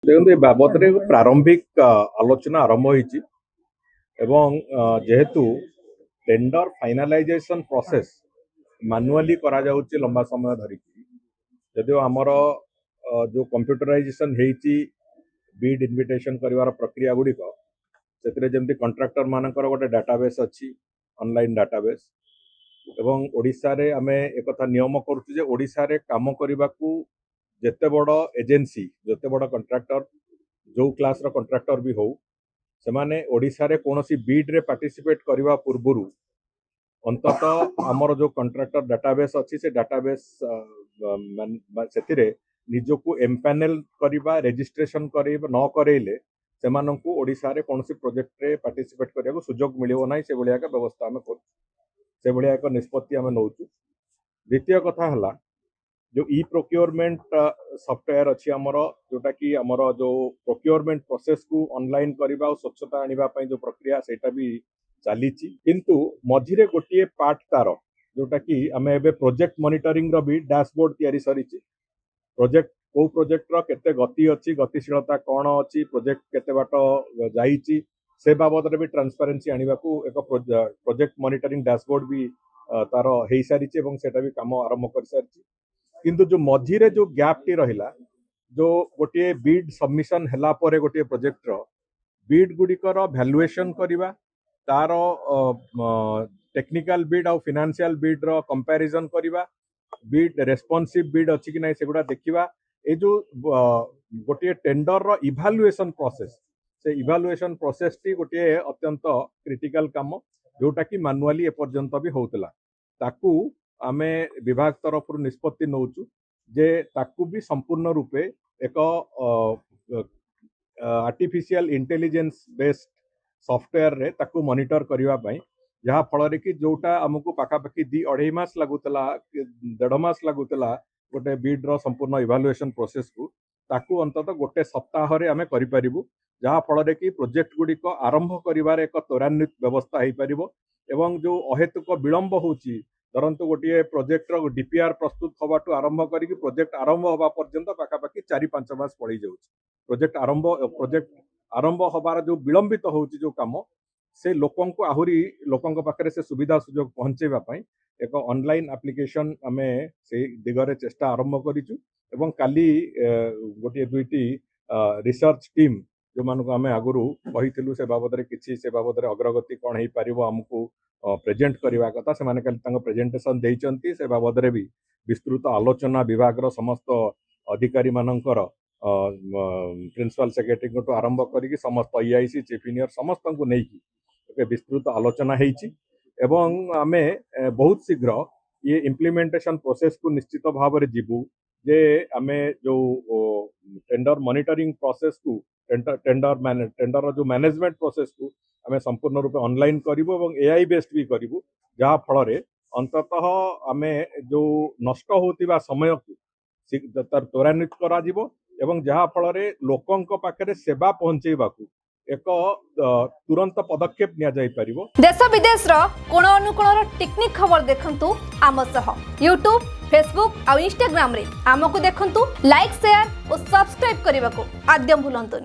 देखते बाबद प्रारंभिक आलोचना आरंभ होती जेहेतु टेंडर फाइनालाइजेशन प्रोसेस मैनुअली करा जाउची लंबा समय धरिकी जदिव आमर जो कंप्यूटराइजेशन होती बीड इनविटेशन करिवार प्रक्रिया गुड़िक से जमी कंट्राक्टर मानकर गोटे डाटाबेस अच्छी ऑनलाइन डाटाबेस एवं ओडिशा रे आमे एक कथा नियम करूछु जे ओडिशा रे काम करने को जेते बड़ एजेंसी जेते बड़ कंट्राक्टर जो क्लास रो कंट्राक्टर भी हो से माने ओडिशा रे कोनोसी बीड रे पार्टिसिपेट करबा पूर्वरु अंततः आमर जो कंट्राक्टर डाटाबेस अच्छी से डाटाबेस से निजको एम्पैनल करबा रजिस्ट्रेशन करबा न करेले से माननकु ओडिशा रे कोनोसी प्रोजेक्ट रे पार्टिसिपेट करबा को सुजोग मिलियो नै से भलिया का व्यवस्था हम करू से भलिया एक निष्पत्ति हम नौचु। द्वितीय कथा हला जो ई प्रोक्योरमेंट सॉफ्टवेयर अच्छी आमर जोटा कि आमर जो प्रोक्योरमेंट प्रोसेस को ऑनलाइन करबा और स्वच्छता आनिबा पई जो प्रक्रिया सेटा भी चली किंतु मझिरे गोटे पार्ट तार जोटा कि आमे एबे प्रोजेक्ट मॉनिटरिंग रो भी डैशबोर्ड तैयारी सरीची प्रोजेक्ट को प्रोजेक्ट रो केते गति अच्छी गतिशीलता कौन अच्छी प्रोजेक्ट केते बाट जाईची से बाबद रे भी ट्रांसपेरेंसी आनिबा को एक प्रोजेक्ट मॉनिटरिंग डैशबोर्ड भी तार हेई सारीची एवं सेटा भी काम आरंभ कर सारीची किंतु जो मझिरे जो गैप टी रहिला जो गोटे बीड सबमिशन हैला परे गोटे प्रोजेक्ट रो बीड गुड़िकर भैल्युएशन करबा तार टेक्निकल बीड और फाइनेंशियल बीड रो कंपैरिजन करबा बीड रेस्पॉन्सिव बीड अच्छी कि नहीं सेगुड़ा देखा ये जो गोटे टेंडर रो इवैल्यूएशन प्रोसेस से इवैल्यूएशन प्रोसेस टी गोटे अत्यंत क्रिटिकल काम जोटा कि मैनुअली एपर्यंत भी होतला ताकू आमे विभाग तरफ निष्पत्ति नौचु जे ताकू भी संपूर्ण रूपे एक आर्टिफिशियल इंटेलिजेंस बेस्ड सॉफ्टवेयर रे ताकू मॉनिटर करबा पई जहाँ फल कि जोटा आमको पाखापाखि 2-2.5 मास लगुतला 1.5 मास लगुतला गोटे बीड रो संपूर्ण इवैल्यूएशन प्रोसेस को ताकू अंततः गोटे सप्ताह रे आमे करि परिबु जहाँ फल कि प्रोजेक्ट गुड़िक आरंभ करिवार एक त्वरान्वित व्यवस्था हो पार एवं जो अहेतुक विलंब होची धरतु गोटे प्रोजेक्ट रो डीपीआर प्रस्तुत हवाटू आरंभ करिक प्रोजेक्ट आरंभ हवा पर्यंत पाखापाखि 4-5 मास पड़ जाउची प्रोजेक्ट आरंभ हबार जो विलंबित होची जो काम से लोकन को आहुरी लोकन पाखे से सुविधा सुजोग पहुंचेबा पई एक ऑनलाइन एप्लिकेशन आमे से दिगरे चेष्टा आरंभ करिचु एवं काली गोटे 2टी रिसर्च टीम जो मानक आमे आगुरु कहिथिलु से बाबद रे किछि से बाबद रे अग्रगति कोन हे पारिबो हमकु प्रेजेंट करबा कथा से माने काली तांको प्रेजेंटेशन देइचंती से बाबद रे भी विस्तृत आलोचना विभाग रो समस्त अधिकारी मानकर प्रिंसिपल सेक्रेटरी को आरंभ करिक समस्त ईआईसी चीफ इंजीनियर समस्त को नेकी एक विस्तृत आलोचना हेची एवं आमे बहुत शीघ्र ये इम्प्लीमेंटेशन प्रोसेस को निश्चित भाव में जीवु जे आमे जो टेंडर मॉनिटरिंग प्रोसेस को टेंडर जो मैनेजमेंट प्रोसेस को आमे संपूर्ण रूप ऑनलाइन करिवो एवं एआई बेस्ड भी करिवो जहाँ फल रे अंततः आमे जो नष्ट होतिबा समय को त्वरान्वित करा जिवो एवं जहाँ फल रे लोकंक पाखरे सेवा पहुंचेबा को एक तुरंत पदक्षेप निया जाई परिवो। देश विदेश रो कोण अनुकोण टेक्निक खबर देखंतु आम सह यूट्यूब फेसबुक और इंस्टाग्राम रे आमको देखंतु लाइक शेयर और सब्सक्राइब करने को आद्यम भूलंतु।